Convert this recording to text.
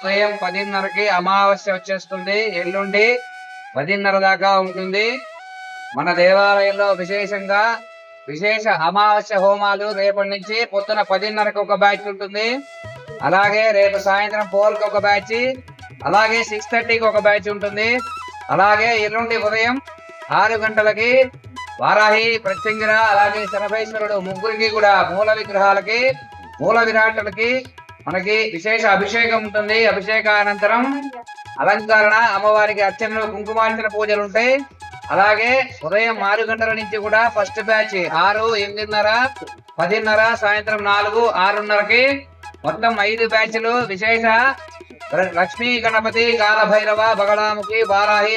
ఉదయం 10:30కి అమావాస్య వచ్చేస్తుంది. ఎల్లుండి 10:30 దాకా ఉంటుంది. మన దేవాలయంలో విశేష అమావాస్య హోమాలు రేపటి నుంచి పొద్దున 10:30కి ఒక బ్యాచ్ ఉంటుంది. అలాగే రేపు సాయంత్రం 4కి ఒక బ్యాచ్, అలాగే 6:30కి ఒక బ్యాచ్ ఉంటుంది. అలాగే ఎల్లుండి ఉదయం 6 గంటలకి వారాహి, ప్రత్యంగిర, అలాగే శనభేశ్వరుడు ముగ్గురికి కూడా మూల విరాట్లకి మనకి విశేష అభిషేకం ఉంటుంది. అభిషేకానంతరం అలంకరణ, అమ్మవారికి అర్చనలు, కుంకుమార్చన పూజలు ఉంటాయి. అలాగే ఉదయం 6 గంటల నుంచి కూడా ఫస్ట్ బ్యాచ్ 6, 8:30, 10:30, సాయంత్రం 4, 6:30కి మొత్తం 5 బ్యాచ్లు. విశేష లక్ష్మీ, గణపతి, కాలభైరవ, బగళాముఖి, వారాహి